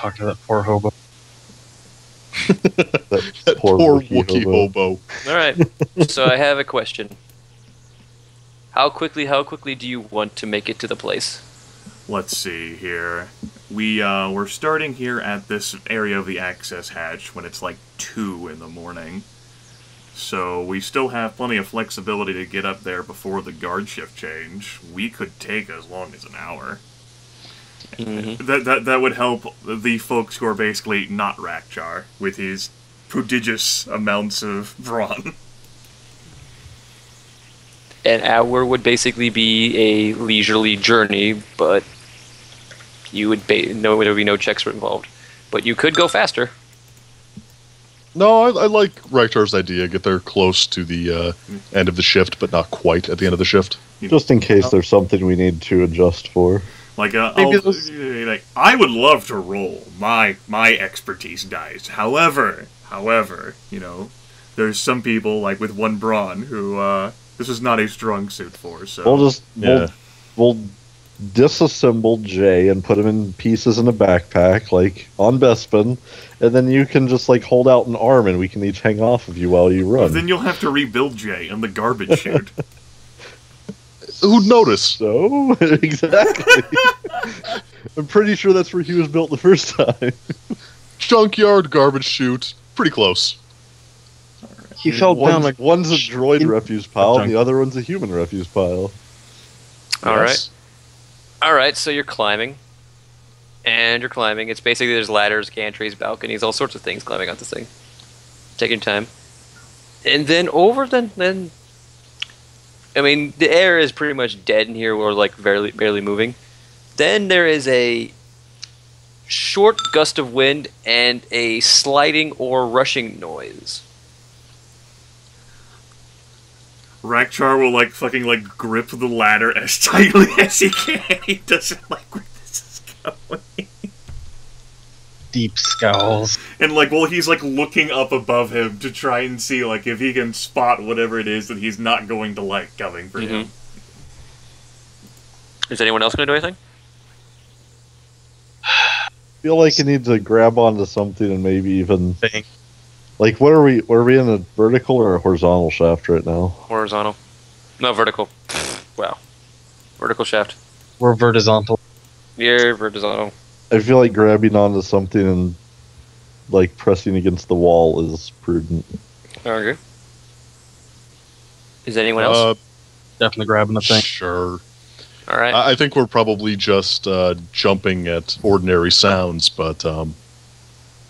talk to that poor hobo. that poor Wookiee hobo. Alright, so I have a question. How quickly do you want to make it to the place? Let's see here. We're starting here at this area of the access hatch when it's like 2 in the morning. So we still have plenty of flexibility to get up there before the guard shift change. We could take as long as an hour. That would help the folks who are basically not Rakcharr with his prodigious amounts of brawn. An hour would basically be a leisurely journey, but you would there would be no checks involved. But you could go faster. No, I like Rakcharr's idea. Get there close to the end of the shift, but not quite at the end of the shift. Just in case there's something we need to adjust for. Like, I would love to roll my expertise dice. However, you know, there's some people, like with one brawn, who this is not a strong suit for. So we'll disassemble Jay and put him in pieces in a backpack, like on Bespin, and then you can just like hold out an arm, and we can each hang off of you while you run. Well, then you'll have to rebuild Jay in the garbage chute. Who'd notice? So exactly. I'm pretty sure that's where he was built the first time. Junkyard, garbage chute, pretty close. He fell down like one's a droid refuse pile, and the other one's a human refuse pile. Alright, so you're climbing. And you're climbing. It's basically there's ladders, gantries, balconies, all sorts of things climbing up this thing. Taking time. And then I mean, the air is pretty much dead in here. We're like barely moving. Then there is a short gust of wind and a sliding or rushing noise. Rakcharr will like fucking like grip the ladder as tightly as he can. He doesn't like where this is going. deep scowls. And like, well, he's like looking up above him to try and see like if he can spot whatever it is that he's not going to like coming for him. Is anyone else going to do anything? I feel like you need to grab onto something and maybe even like what are we in a vertical or a horizontal shaft right now? Horizontal. No, vertical. Wow. Vertical shaft. We're vertical. You're vertical. I feel like grabbing onto something and like pressing against the wall is prudent. Okay. Is anyone else? Definitely grabbing the thing. Sure. All right. I think we're probably just jumping at ordinary sounds, but all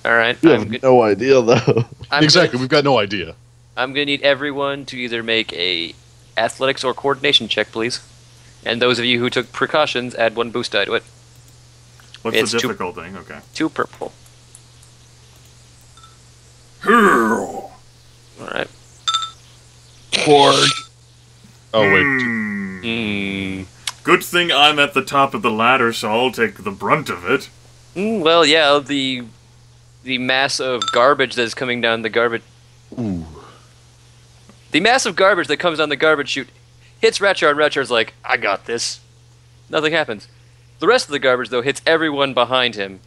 right. We have no idea though. Exactly, we've got no idea. I'm gonna need everyone to either make a athletics or coordination check, please. And those of you who took precautions, add 1 boost die to it. What's the difficult thing? Okay. 2 purple. All right. Cord. Oh wait. Good thing I'm at the top of the ladder, so I'll take the brunt of it. Well, yeah, the mass of garbage that's coming down the garbage. Ooh. The mass of garbage that comes down the garbage chute hits Rakcharr, and Rakcharr's like, I got this. Nothing happens. The rest of the garbage, though, hits everyone behind him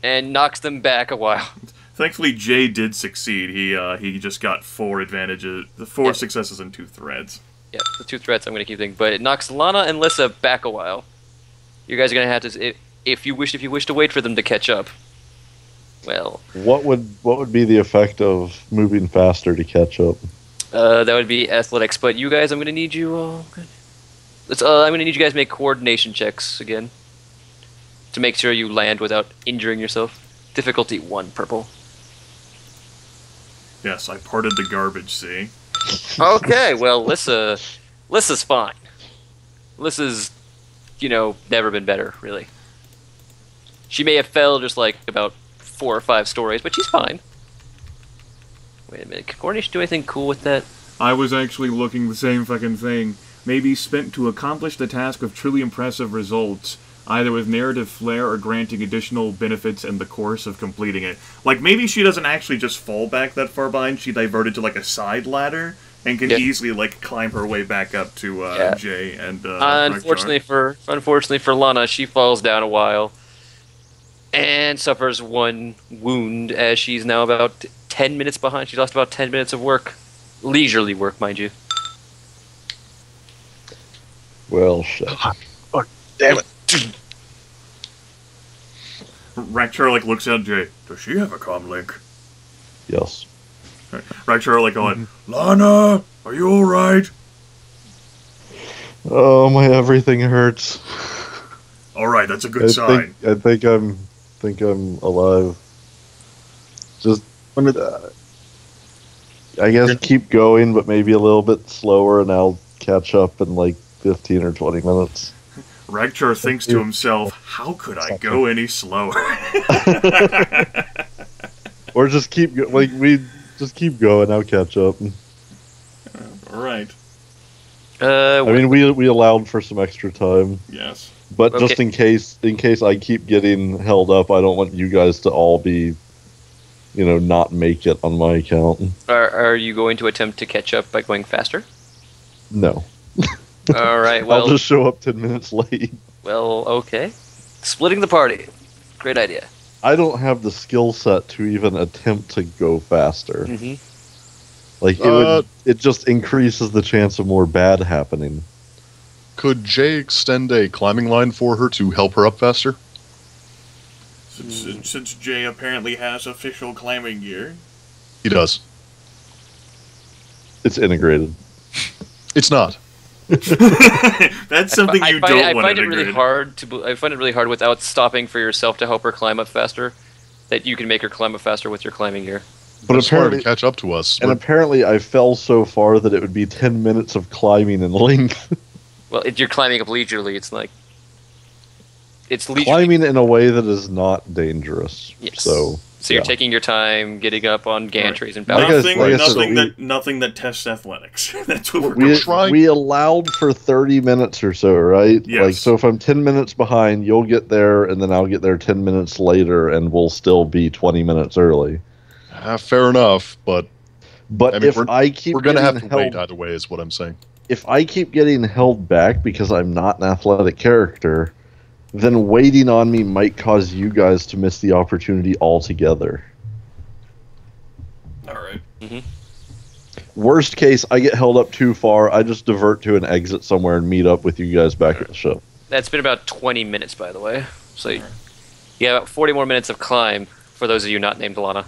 and knocks them back a while. Thankfully, Jay did succeed. He just got 4 advantages, 4 successes and 2 threads. Yeah, the 2 threats I'm going to keep thinking. But it knocks Laana and Lissa back a while. You guys are going to have to, if you wish to wait for them to catch up. Well, what would be the effect of moving faster to catch up? That would be athletics. But you guys, I'm going to need you. I'm going to need you guys to make coordination checks again to make sure you land without injuring yourself. Difficulty 1 purple. Yes, I parted the garbage sea. Okay, well, Lissa's fine. Lissa's, never been better, really. She may have fell just like about 4 or 5 stories, but she's fine. Wait a minute, can coordination do anything cool with that? I was actually looking the same fucking thing. Maybe spent to accomplish the task of truly impressive results, either with narrative flair or granting additional benefits in the course of completing it. Like, maybe she doesn't actually just fall back that far behind, she diverted to, like, a side ladder, and can easily, like, climb her way back up to, Jay and, Unfortunately for Laana, she falls down a while. and suffers 1 wound as she's now about 10 minutes behind. She's lost about 10 minutes of work. Leisurely work, mind you. Well, shit. Damn it. Rakcharr like looks at Jay. Does she have a comm link? Yes. Rakcharr like going, Laana, are you alright? Oh, my everything hurts. Alright, that's a good sign. I think I'm alive. Just I guess keep going, but maybe a little bit slower, and I'll catch up in like 15 or 20 minutes. Rakcharr thinks to himself, how could I go any slower? Or just keep keep going. I'll catch up. Alright. I mean, we allowed for some extra time. Yes. But Okay. just in case I keep getting held up, I don't want you guys to all be, not make it on my account. Are you going to attempt to catch up by going faster? No. All right. Well, I'll just show up 10 minutes late. well, okay. Splitting the party. Great idea. I don't have the skill set to even attempt to go faster. Mm-hmm. Like it just increases the chance of more bad happening. Could Jay extend a climbing line for her to help her up faster? Since Jay apparently has official climbing gear. He does. It's integrated. It's not. That's something you don't I want find to it really hard I find it really hard without stopping for yourself to help her climb up faster. That you can make her climb up faster with your climbing gear. But It's hard to apparently, catch up to us. apparently, I fell so far that it would be 10 minutes of climbing in length. Well, if you're climbing up leisurely, it's like it's leisurely. Climbing in a way that is not dangerous. Yes. So you're yeah. taking your time, getting up on gantries and Like I- balance. like I said, Nothing that tests athletics. That's what we, trying- we allowed for 30 minutes or so, right? Yes. Like, so if I'm 10 minutes behind, you'll get there, and then I'll get there 10 minutes later, and we'll still be 20 minutes early. Fair enough, but But I mean, if I keep we're going to have to getting wait held, either way, is what I'm saying. if I keep getting held back because I'm not an athletic character, then waiting on me might cause you guys to miss the opportunity altogether. Alright. Worst case, I get held up too far, I just divert to an exit somewhere and meet up with you guys back at the ship. That's been about 20 minutes, by the way. So you have about 40 more minutes of climb for those of you not named Laana.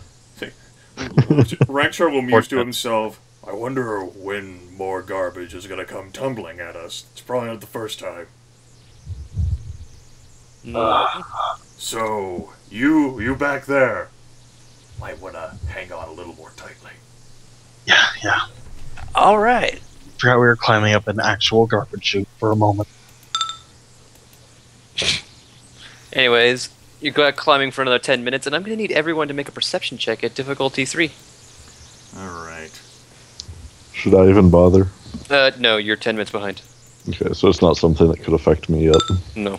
Rakcharr will muse to himself, I wonder when more garbage is going to come tumbling at us. It's probably not the first time. So, you back there, might want to hang on a little more tightly. Yeah. All right. Forgot we were climbing up an actual garbage chute for a moment. Anyways, you go out climbing for another 10 minutes, and I'm going to need everyone to make a perception check at difficulty 3. Alright. Should I even bother? No, you're 10 minutes behind. Okay, so it's not something that could affect me yet. No.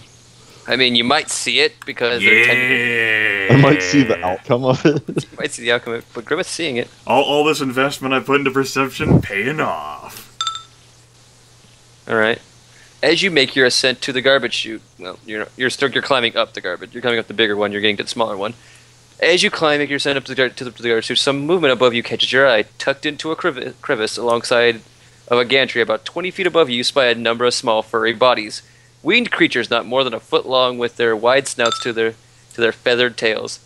I mean, you might see it because they're 10 minutes. I might see the outcome of it. You might see the outcome of it, but Grimith's seeing it. All this investment I put into perception paying off. All right. As you make your ascent to the garbage chute, well, you're climbing up the garbage. You're climbing up the bigger one. You're getting to the smaller one. As you climb, make your ascent up to the garbage chute, some movement above you catches your eye. Tucked into a crevice alongside of a gantry, about 20 feet above you, spy a number of small furry bodies. Winged creatures not more than a foot long with their wide snouts to their feathered tails.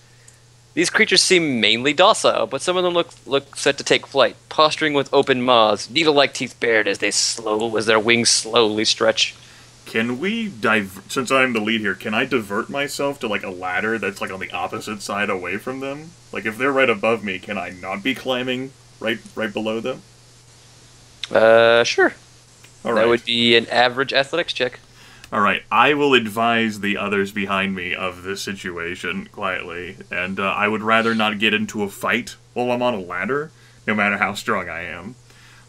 These creatures seem mainly docile, but some of them look set to take flight, posturing with open maws, needle-like teeth bared as their wings slowly stretch. Can we since I'm the lead here, can I divert myself to like a ladder that's like on the opposite side away from them? Like if they're right above me, can I not be climbing right below them? Sure. All That right. would be an average athletics check. Alright, I will advise the others behind me of this situation quietly, and I would rather not get into a fight while I'm on a ladder, no matter how strong I am.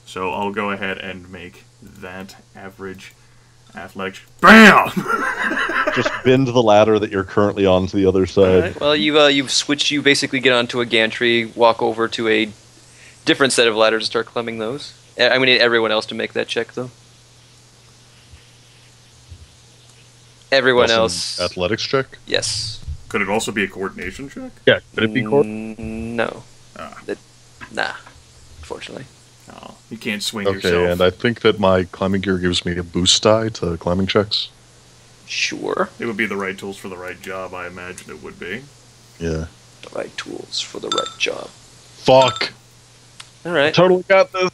So I'll go ahead and make that average athletics. BAM! Just bend the ladder that you're currently on to the other side. Alright, well, you've switched. You basically get onto a gantry, walk over to a different set of ladders, and start climbing those. I'm going to need everyone else to make that check, though. Everyone Also, else. athletics check. Yes. Could it also be a coordination check? Yeah, could it be core? No. Ah. Nah, unfortunately. Oh, you can't swing Okay, yourself. and I think that my climbing gear gives me a boost die to climbing checks. Sure. It would be the right tools for the right job, I imagine it would be. Yeah. The right tools for the right job. Fuck. Alright. Totally got this.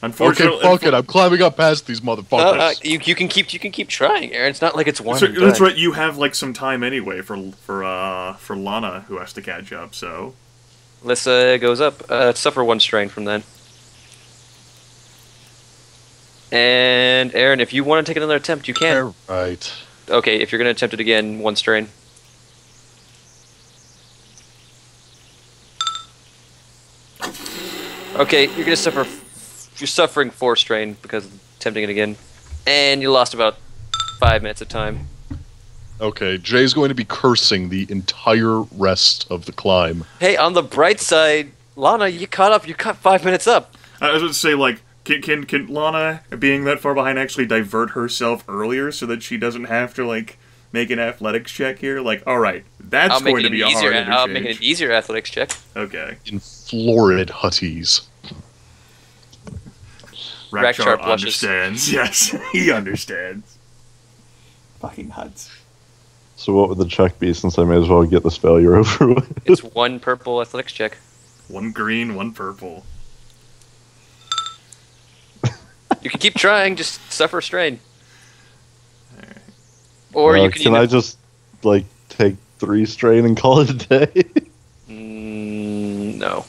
Unfortunately, Okay, fuck it. I'm climbing up past these motherfuckers. You can keep trying, Aaron. It's not like it's one. So, and that's done. right. You have like some time anyway for Laana, who has to catch up. So Lissa goes up. Suffer 1 strain from then. And Aaron, if you want to take another attempt, you can. Right. Okay, if you're going to attempt it again, 1 strain. Okay, you're going to suffer. You're suffering 4 strain because of attempting it again, and you lost about 5 minutes of time. Okay, Jay's going to be cursing the entire rest of the climb. Hey, on the bright side, Laana, you caught up. You caught 5 minutes up. I was going to say, like, can Laana, being that far behind, actually divert herself earlier so that she doesn't have to like make an athletics check here? Like, all right, that's going to be a hard interchange. I'll make it an easier athletics check. Okay. In florid hutties. Rakcharr blushes. understands. Yes, he understands. Fucking huts. So what would the check be, since I may as well get this failure over with? It's 1 purple athletics check. 1 green, 1 purple. You can keep trying, just suffer strain. Or you can I just, like, take 3 strain and call it a day? No.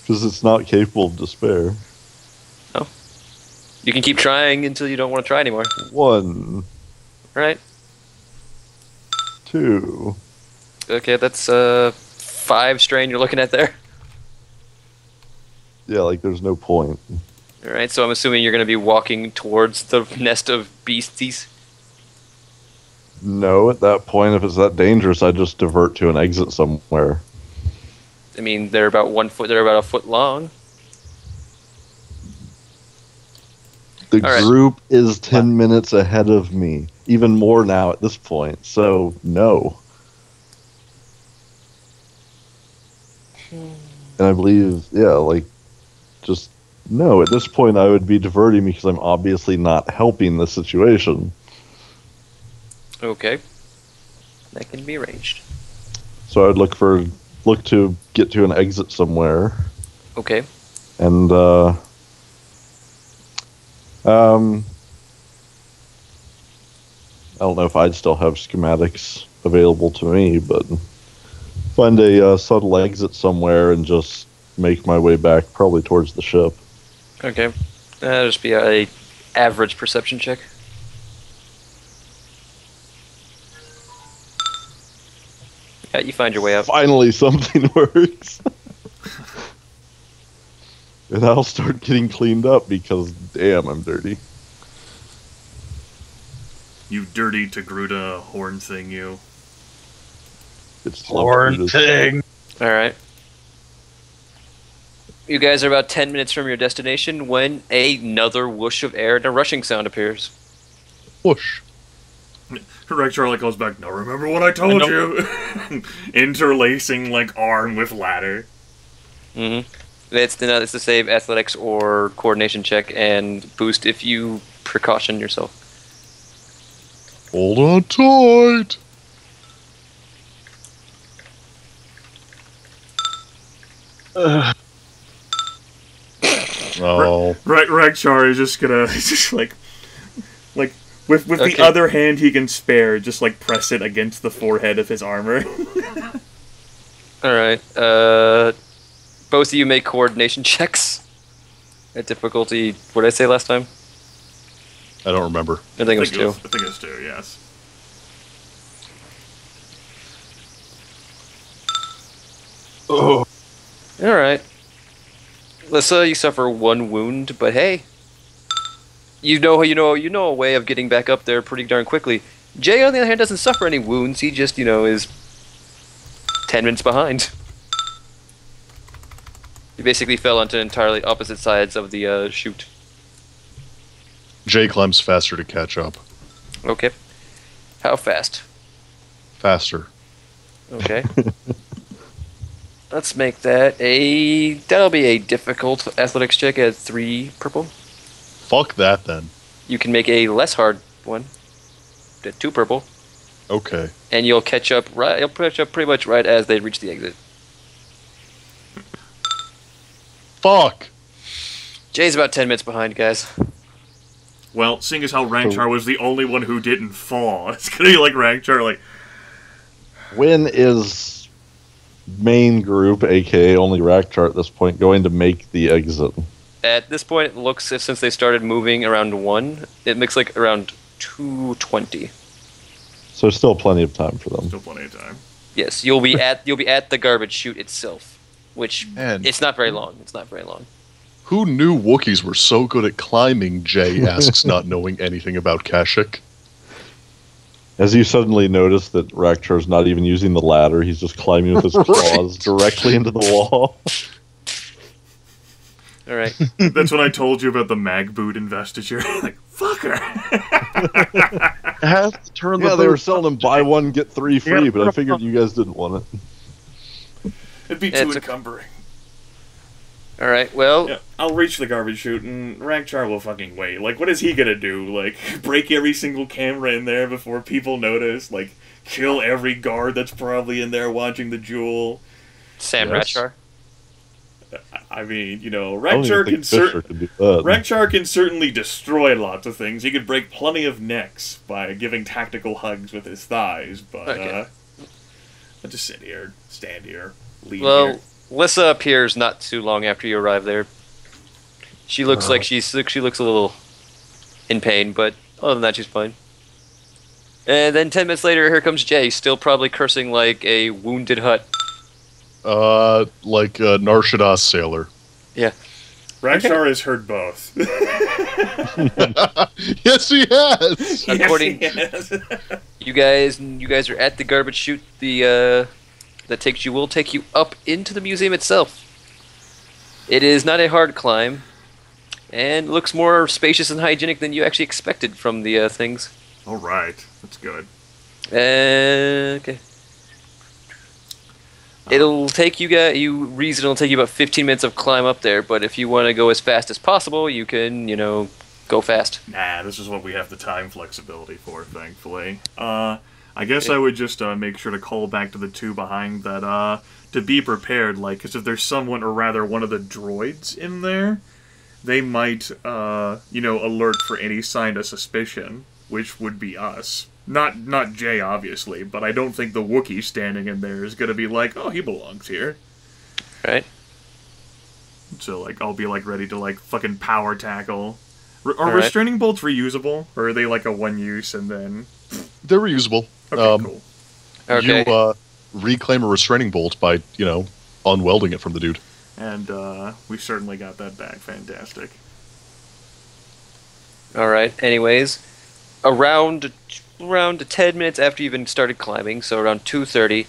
Because it's not capable of despair. No. You can keep trying until you don't want to try anymore. 1, Right? 2. Okay, that's 5 strain you're looking at there. Yeah, like, there's no point. Alright, so I'm assuming you're going to be walking towards the nest of beasties. No, at that point, if it's that dangerous, I just divert to an exit somewhere. I mean, they're about 1 foot. They're about a foot long. The All right. group is 10 minutes ahead of me. Even more now at this point, so no. And I believe, yeah, like, just no. At this point, I would be diverting because I'm obviously not helping the situation. Okay, that can be arranged. So I'd look to get to an exit somewhere, Okay. and I don't know if I'd still have schematics available to me, but find a subtle exit somewhere and just make my way back, probably towards the ship. Okay. That'll just be a average perception check. Yeah, you find your way out. Finally, something works. And I'll start getting cleaned up because, damn, I'm dirty. You dirty Togruta horn thing, you. It's Horn thing. Alright. You guys are about 10 minutes from your destination when another whoosh of air and a rushing sound appears. Whoosh. Rakcharr like goes back. Now remember what I told you. Interlacing like arm with ladder. Mm-hmm. It's the save athletics or coordination check and boost if you precaution yourself. Hold on tight. Oh. Rakcharr is just gonna just like with Okay. the other hand he can spare, just like press it against the forehead of his armor. Alright, both of you make coordination checks. At difficulty, what did I say last time? I don't remember. I think it was 2. I think it was 2, yes. Oh, Alright. Lissa, you suffer 1 wound, but hey. You know a way of getting back up there pretty darn quickly. Jay, on the other hand, doesn't suffer any wounds. He just, is 10 minutes behind. He basically fell onto entirely opposite sides of the chute. Jay climbs faster to catch up. Okay. How fast? Faster. Okay. Let's make that that'll be a difficult athletics check at 3 purple. Fuck that then. You can make a less hard one at 2 purple. Okay. And you'll catch up pretty much right as they reach the exit. Fuck! Jay's about 10 minutes behind, guys. Well, seeing as how Rakcharr was the only one who didn't fall, it's gonna be like Rakcharr, like... When is main group, aka only Rakcharr at this point, going to make the exit? At this point, it looks, since they started moving around 1, it looks like around 2:20. So still plenty of time for them. Still plenty of time. Yes, you'll be at the garbage chute itself, which Man. it's not very long. It's not very long. Who knew Wookiees were so good at climbing, Jay asks, not knowing anything about Kashyyyk. As you suddenly notice that Rakchar's not even using the ladder, he's just climbing with his claws directly into the wall. All right. That's when I told you about the mag boot investiture. Like, fucker! It has to turn the Yeah, they were boot. selling them buy one, get 3 free, but I figured you guys didn't want it. It'd be too encumbering. All right. Well, Yeah, I'll reach the garbage chute, and Rakcharr will fucking wait. Like, what is he gonna do? Like, break every single camera in there before people notice? Like, kill every guard that's probably in there watching the jewel? Sam Yes. Rakcharr. I mean, you know, I don't even Rakcharr think can Fisher could do that. Rakcharr can certainly destroy lots of things. He could break plenty of necks by giving tactical hugs with his thighs, but Okay. I'll just sit here, stand here, lean Well, here. Lissa appears not too long after you arrive there. She looks like she looks a little in pain, but other than that, she's fine. And then 10 minutes later, here comes Jay, still probably cursing like a wounded hut. Like a Narshadas sailor. Yeah. Rakcharr has heard both. Yes, he has! According- Yes, he has. You guys are at the garbage chute. That will take you up into the museum itself. It is not a hard climb, and looks more spacious and hygienic than you actually expected from the things. All right, that's good. Okay. It'll take it'll take you about 15 minutes of climb up there, but if you want to go as fast as possible, you can, go fast. Nah, this is what we have the time flexibility for, thankfully. I guess I would just make sure to call back to the two behind that, to be prepared, like, because if there's someone, or rather one of the droids in there, they might, alert for any sign of suspicion, which would be us. Not Jay, obviously, but I don't think the Wookiee standing in there is going to be like, oh, he belongs here. Right? So, like, I'll be, like, ready to, like, fucking power tackle. Are Alright. restraining bolts reusable? Or are they, like, a one-use and then... They're reusable. Okay, cool. Okay. You reclaim a restraining bolt by, unwelding it from the dude. And, we certainly got that back. Fantastic. Alright, anyways. Around 10 minutes after you've even started climbing, so around 2:30,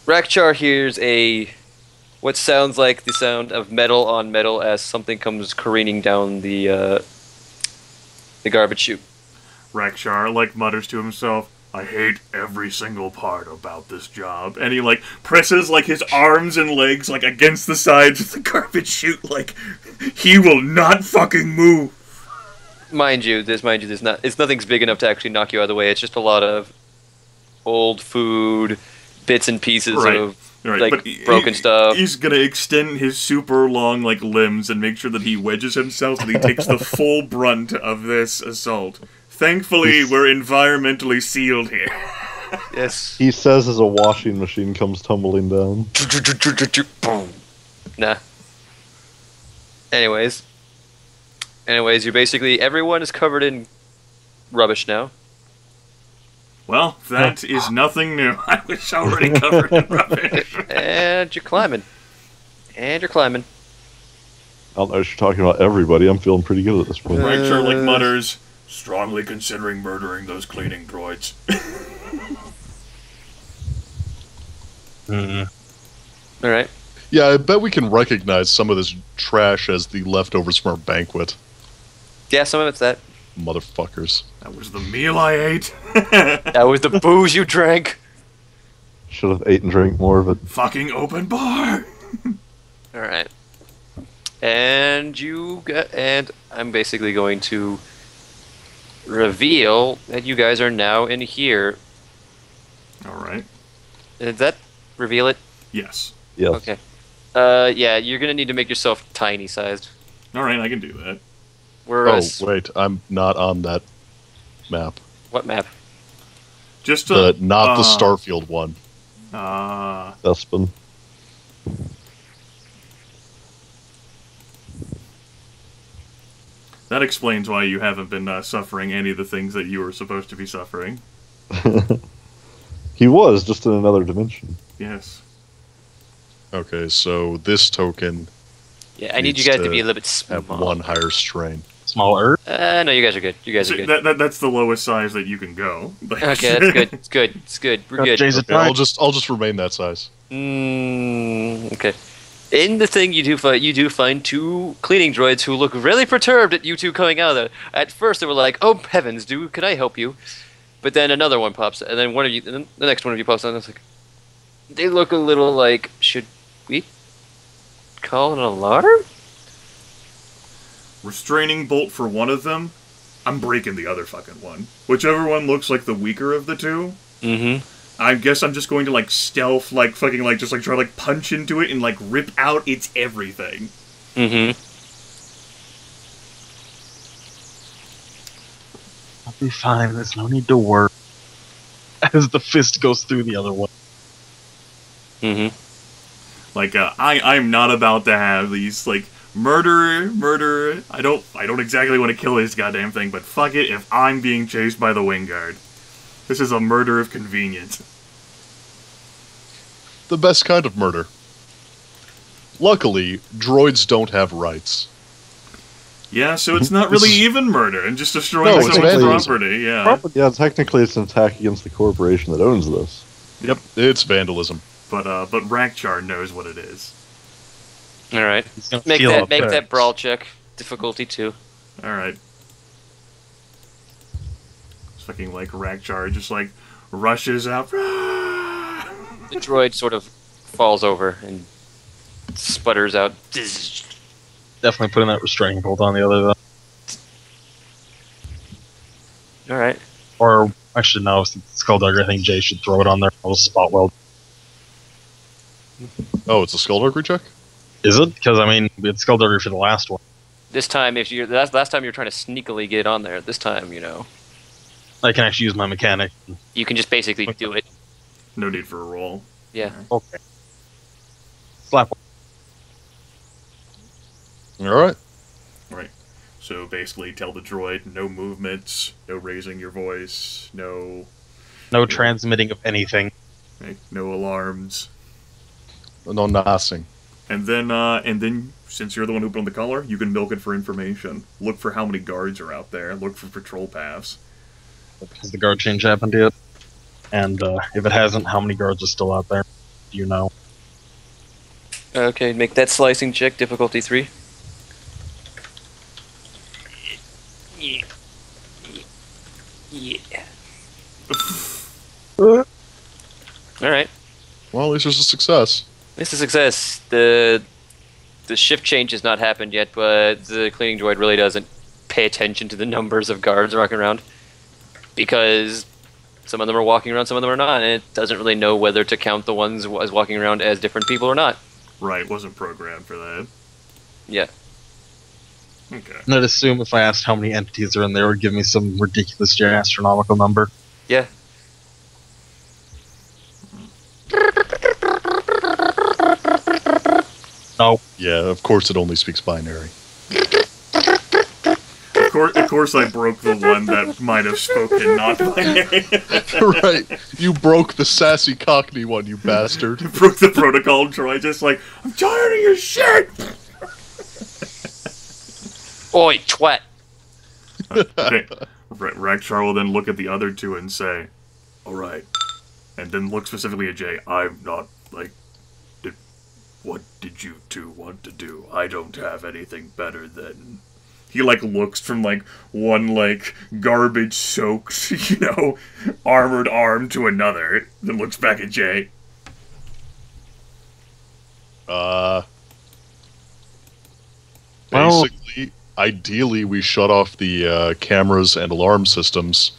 Rakcharr hears what sounds like the sound of metal on metal as something comes careening down the garbage chute. Rakcharr, like, mutters to himself, I hate every single part about this job. And he, like, presses, like, his arms and legs, like, against the sides of the garbage chute, like, he will not fucking move. Mind you, nothing's big enough to actually knock you out of the way. It's just a lot of old food, bits and pieces of Right, but broken stuff. He's gonna extend his super long, like, limbs and make sure that he wedges himself and he takes the full brunt of this assault. Thankfully, we're environmentally sealed here. Yes. He says as a washing machine comes tumbling down. Boom. Nah. Anyways, you're basically, everyone is covered in rubbish now. Well, that is nothing new. I was already covered in rubbish. And you're climbing. I don't know if you're talking about everybody. I'm feeling pretty good at this point. Rakcharr, like, mutters, strongly considering murdering those cleaning droids. Alright. Yeah, I bet we can recognize some of this trash as the leftovers from our banquet. Yeah, some of it's that. motherfuckers. That was the meal I ate. That was the booze you drank. Should have ate and drank more of it. Fucking open bar. All right. And I'm basically going to reveal that you guys are now in here. All right. Did that reveal it? Yes. Yes. Okay. Yeah, you're gonna need to make yourself tiny sized. All right, I can do that. Oh, wait, I'm not on that map. What map? Just Not the Starfield one. Bespin. That explains why you haven't been suffering any of the things that you were supposed to be suffering. He was, just in another dimension. Yes. Okay, so this token Yeah, I need you guys to be a little bit small. have one higher strain. Smaller. No, you guys are good. You guys are See, good. that's the lowest size that you can go. Okay, that's good. It's good. It's good. We're good. Jay's Okay, I'll just remain that size. Okay. In the thing, you do find two cleaning droids who look really perturbed at you two coming out of there. At first, they were like, "Oh heavens, dude, can I help you?" But then another one pops, and then the next one of you pops on. And it's like, they look a little like, should we call an alarm? Restraining bolt for one of them. I'm breaking the other fucking one. Whichever one looks like the weaker of the two. Mm-hmm. I guess I'm just going to stealth, fucking just try to punch into it and rip out its everything. Mm-hmm. I'll be fine. There's no need to worry. As the fist goes through the other one. Mm-hmm. I'm not about to have these murder. I don't exactly want to kill this goddamn thing, but fuck it if I'm being chased by the Wingguard. This is a murder of convenience. The best kind of murder. Luckily, droids don't have rights. Yeah, so it's not really even murder, and just destroying No, it's someone's vandalism. property, yeah. Yeah, technically it's an attack against the corporation that owns this. Yep, it's vandalism. But Rakcharr knows what it is. All right. He's gonna Make feel that up make there. that brawl check difficulty 2. Alright. It's fucking Rakcharr just rushes out. The droid sort of falls over and sputters out. Definitely putting that restraining bolt on the other, though. All right. Or, actually, no, it's Skulldugger. I think Jay should throw it on there. I'll spot weld. Oh, it's a Skulldugger check? Is it? Because, I mean, it's Skulldugger for the last one. This time, last time you were trying to sneakily get on there. This time, I can actually use my mechanic. you can just basically do it. No need for a roll. Yeah. Okay. Slap. Alright. Right. So basically tell the droid, no movements, no raising your voice, no transmitting of anything. no alarms. No nothing. And then since you're the one who put on the collar, you can milk it for information. Look for how many guards are out there. Look for patrol paths. Has the guard change happened yet? And if it hasn't, how many guards are still out there? Do you know? Okay, make that slicing check difficulty 3. Yeah. All right. Well, at least there's a success. This is a success. The shift change has not happened yet, but the cleaning droid really doesn't pay attention to the numbers of guards walking around because some of them are walking around, some of them are not, and it doesn't really know whether to count the ones as walking around as different people or not. Right, wasn't programmed for that. Yeah. Okay. And I'd assume if I asked how many entities are in there, it would give me some ridiculous astronomical number. Yeah. No. Yeah, of course it only speaks binary. Of course I broke the one that might have spoken not binary. Right. You broke the sassy Cockney one, you bastard. Broke the protocol droid, just I'm tired of your shit! Oi, twat. Okay. Rakcharr will then look at the other two and say, alright. And then look specifically at Jay. I'm not, what did you two want to do? I don't have anything better than He, like, looks from, like, one, like, garbage-soaked, you know, armored arm to another, then looks back at Jay. Basically, ideally, we shut off the cameras and alarm systems,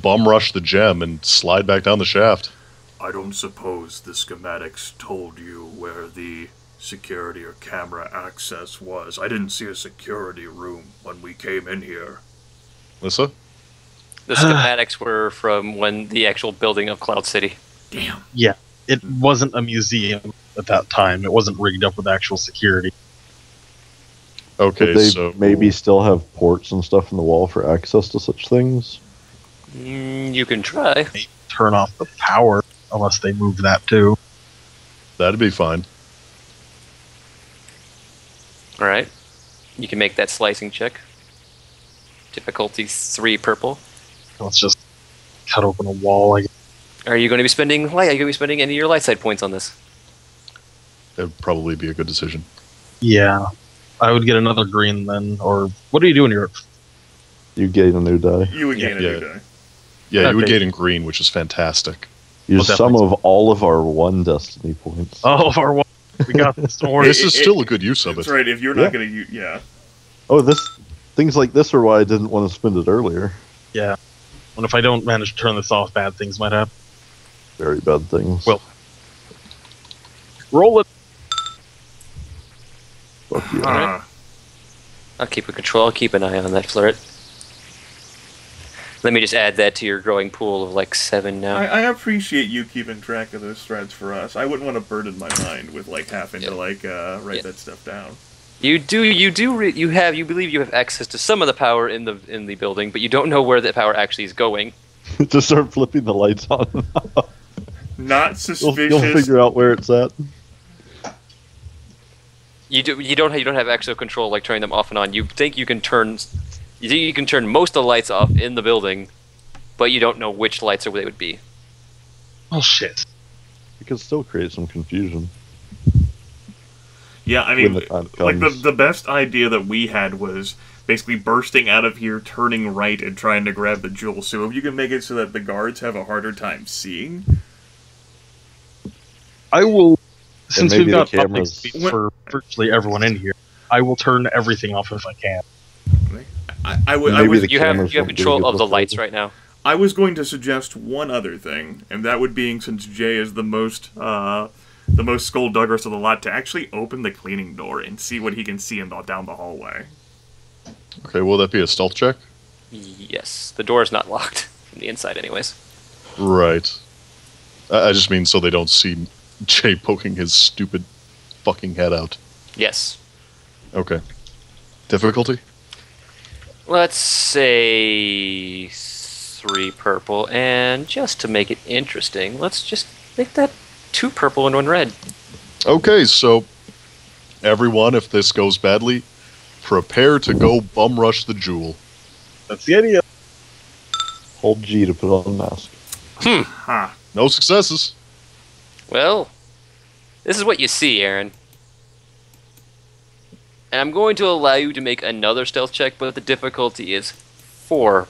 bum rush the gem, and slide back down the shaft. I don't suppose the schematics told you where the security or camera access was. I didn't see a security room when we came in here. Lissa? The schematics were from when the actual building of Cloud City. Damn. Yeah, it wasn't a museum at that time. It wasn't rigged up with actual security. Okay, Could they so maybe still have ports and stuff in the wall for access to such things? You can try. They turn off the power unless they move that too. that'd be fine. Alright. You can make that slicing check. Difficulty 3 purple. Let's just cut open a wall. Are you going to be spending light? Are you going to be spending any of your light side points on this? That'd probably be a good decision. Yeah, I would get another green then. Or what are you doing here? You gain a new die. You would gain a Yeah. new die. Yeah, you would Okay. get in green, which is fantastic. Use Well, some definitely. of all of our one destiny points. All of our we got this. Don't worry. This is still a good use of That's it. right, if you're Yeah. not going to use... Yeah. Oh, things like this are why I didn't want to spend it earlier. Yeah. And if I don't manage to turn this off, bad things might happen. Very bad things. Well, roll it. Fuck you. Alright. I'll keep a control. I'll keep an eye on that flirt. Let me just add that to your growing pool of like 7 now. I appreciate you keeping track of those threads for us. I wouldn't want to burden my mind with, like, having to, like, write that stuff down. You believe you have access to some of the power in the building, but you don't know where that power actually is going. Just start flipping the lights on and off. Not You'll suspicious. figure out where it's at. You don't have actual control like turning them off and on. You think you can turn most of the lights off in the building, but you don't know which lights or where they would be. Oh shit. It could still create some confusion. Yeah, I mean, When the time like, comes. the best idea that we had was basically bursting out of here, turning right, and trying to grab the jewel. So if you can make it so that the guards have a harder time seeing... I will. Since maybe we've the got public cameras- speed for virtually everyone in here, I will turn everything off if I can. I Maybe the You have cameras you have won't do a control good of the look lights over. right now. I was going to suggest one other thing, and that would being, since Jay is the most skullduggerous of the lot, to actually open the cleaning door and see what he can see down the hallway. Okay, will that be a stealth check? Yes, the door is not locked from the inside, anyways. Right. I just mean so they don't see Jay poking his stupid fucking head out. Yes. Okay. Difficulty? Let's say 3 purple, and just to make it interesting, let's just make that 2 purple and 1 red. Okay, so everyone, if this goes badly, prepare to go bum rush the jewel. That's the idea. Hold G to put on the mask. Ha. No successes. Well, this is what you see, Aaron. And I'm going to allow you to make another stealth check, but the difficulty is 4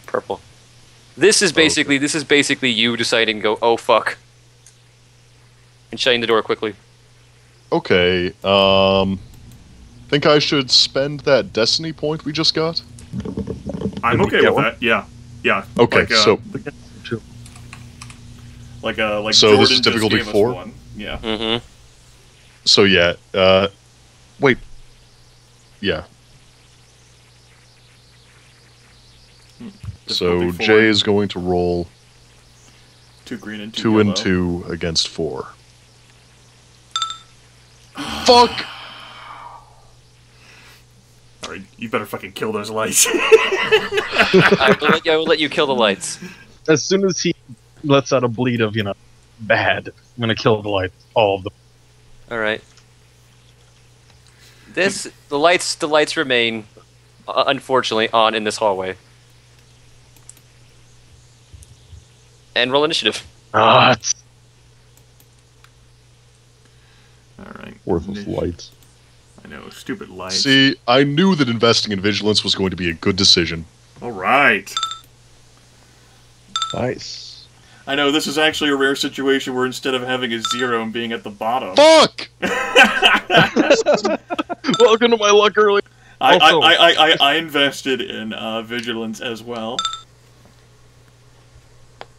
purple. This is basically you deciding to go, oh fuck, and shutting the door quickly. Okay, think I should spend that destiny point we just got? I'm Did we okay get with one? that. Yeah. Yeah. Okay, like, so like So Jordan this is just difficulty gave us 4? one. Yeah. Mm-hmm. So yeah, wait. Yeah. So Difficulty 4, Jay is going to roll 2 green and 2 2 yellow. and 2 against 4. Fuck! Alright, you better fucking kill those lights. I will let you kill the lights. As soon as he lets out a bleed of, bad, I'm gonna kill the lights, all of them. All right. The lights remain, unfortunately, on in this hallway. And roll initiative. It's Alright. Worthless lights. I know, stupid lights. See, I knew that investing in vigilance was going to be a good decision. All right. Nice. I know, this is actually a rare situation where instead of having a 0 and being at the bottom... Fuck! Welcome to my luck early. Also, I invested in vigilance as well.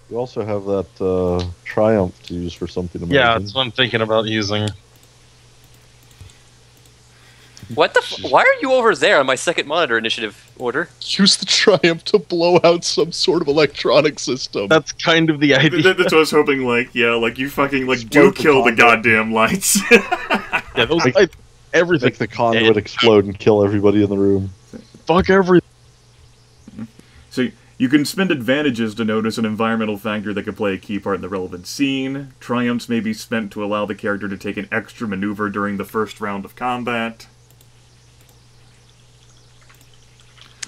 You also have that triumph to use for something amazing. yeah, that's what I'm thinking about using. What the? Why are you over there on my second monitor initiative order? Use the Triumph to blow out some sort of electronic system. That's kind of the idea. That's what I was hoping, like, yeah, like, you fucking, like, Explode do the kill the conduit. goddamn lights. Yeah, those everything. Make the conduit explode and kill everybody in the room. Fuck everything. So, you can spend advantages to notice an environmental factor that could play a key part in the relevant scene. Triumphs may be spent to allow the character to take an extra maneuver during the first round of combat.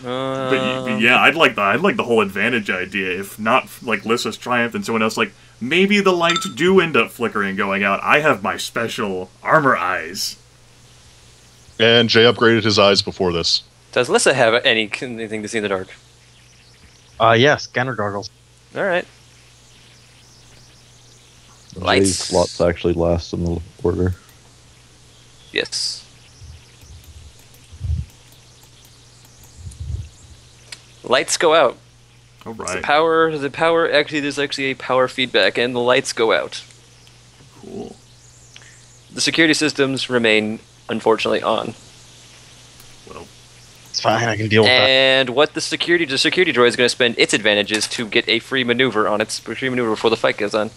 But yeah, I'd like the whole advantage idea. If not like Lissa's triumph and someone else, like maybe the lights do end up flickering and going out. I have my special armor eyes. And Jay upgraded his eyes before this. Does Lissa have anything to see in the dark? Yeah, scanner goggles. All right. Jay's Lights. slots actually last in the order. Yes. Lights go out. All The right, power. Actually, there's actually a power feedback, and the lights go out. cool. The security systems remain, unfortunately, on. Well, It's fine, I can deal with that. And what the security droid is going to spend its advantages to get a free maneuver on its free maneuver before the fight goes on.